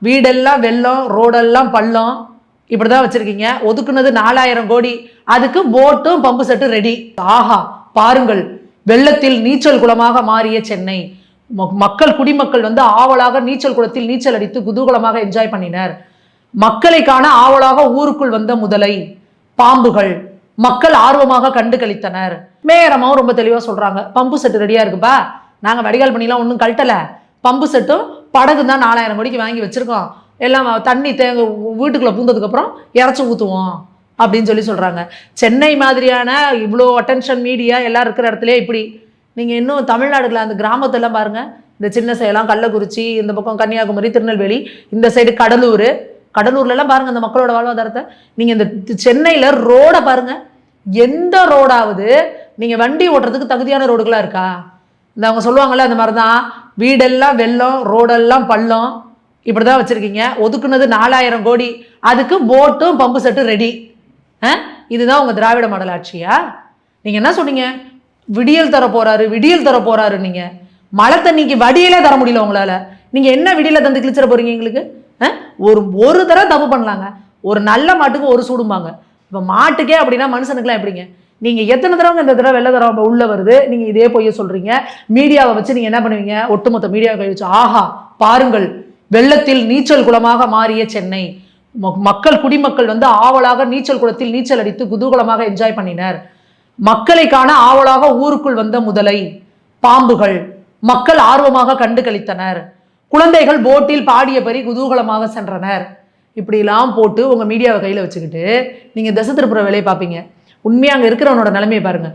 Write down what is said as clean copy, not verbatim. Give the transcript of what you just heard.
வீடெல்லாம் வெள்ளம், ரோடெல்லாம் பள்ளம், இப்படிதான் வச்சிருக்கீங்க. ஒதுக்குனது 4000 கோடி. அதுக்கு போட்டும் பம்பு செட்டு ரெடி. ஆஹா பாருங்கள், வெள்ளத்தில் நீச்சல் குளமாக மாறிய சென்னை. மக்கள் குடிமக்கள் ஆவலாக நீச்சல் குளத்தில் நீச்சல் அடித்து குதூகலமாக என்ஜாய் பண்ணினர். மக்களை காண ஆவலாக ஊருக்குள் வந்த முதலை, பாம்புகள், மக்கள் ஆர்வமாக கண்டு கழித்தனர். மேயரமாவும் ரொம்ப தெளிவா சொல்றாங்க, பம்பு செட்டு ரெடியா இருக்குப்பா, நாங்க வடிகால் பண்ணிலாம் ஒன்றும் கழட்டல, பம்பு செட்டும் படகு தான் 4000 கோடிக்கு வாங்கி வச்சிருக்கோம், எல்லாம் தண்ணி வீட்டுக்குள்ள பூந்ததுக்கு அப்புறம் இறச்சி ஊத்துவோம் அப்படின்னு சொல்றாங்க. சென்னை மாதிரியான இவ்வளோ அட்டென்ஷன் மீடியா எல்லாம் இருக்கிற இடத்துல இப்படி நீங்க இன்னும் தமிழ்நாடுல அந்த கிராமத்தெல்லாம் பாருங்க, இந்த சின்ன சேலம், கள்ளக்குறிச்சி, இந்த பக்கம் கன்னியாகுமரி, திருநெல்வேலி, இந்த சைடு கடலூர்ல எல்லாம் பாருங்க அந்த மக்களோட வாழ்வாதாரத்தை. நீங்க இந்த சென்னையில ரோட பாருங்க, எந்த ரோடாவது நீங்க வண்டி ஓட்டுறதுக்கு தகுதியான ரோடுகளா இருக்கா? இந்த அவங்க சொல்லுவாங்கல்ல அந்த மாதிரிதான், வீடெல்லாம் வெள்ளம், ரோடெல்லாம் பள்ளம், இப்படிதான் வச்சிருக்கீங்க. ஒதுக்குனது 4000 கோடி. அதுக்கு போட்டும் பம்பு செட்டு ரெடி. இதுதான் உங்க திராவிட மாடல் ஆட்சியா? நீங்க என்ன சொன்னீங்க? விடியல் தர போறாரு. நீங்க மழை தண்ணிக்கு வடியலே தர முடியல உங்களால. நீங்க என்ன விடியல தந்து கிழிச்சிட போறீங்க எங்களுக்கு? ஒரு தடவை தப்பு பண்ணலாங்க, ஒரு நல்ல மாட்டுக்கு ஒரு சூடும்பாங்க. இப்ப மாட்டுக்கே அப்படின்னா மனுஷனுக்குலாம் எப்படிங்க? நீங்க எத்தனை தடவை இந்த தடவை வெள்ள தடவை உள்ள வருது, நீங்க இதே பொய்ய சொல்றீங்க. மீடியாவை வச்சு நீங்க என்ன பண்ணுவீங்க? ஒட்டுமொத்த மீடியாவை கை வச்சு ஆஹா பாருங்கள், வெள்ளத்தில் நீச்சல் குளமாக மாறிய சென்னை. மக்கள் குடிமக்கள் ஆவலாக நீச்சல் குளத்தில் நீச்சல் அடித்து குதூகலமாக என்ஜாய் பண்ணினர். மக்களை காண ஆவலாக ஊருக்குள் வந்த முதலை, பாம்புகள், மக்கள் ஆர்வமாக கண்டு கழித்தனர். குழந்தைகள் போட்டில் பாடிய பறி குதூகலமாக சென்றனர். இப்படிலாம் போட்டு உங்க மீடியாவை கையில வச்சுக்கிட்டு நீங்க திசை திருப்புற வேலையை பார்ப்பீங்க. உண்மையா அங்க இருக்கிறவனோட நிலைமையை பாருங்க.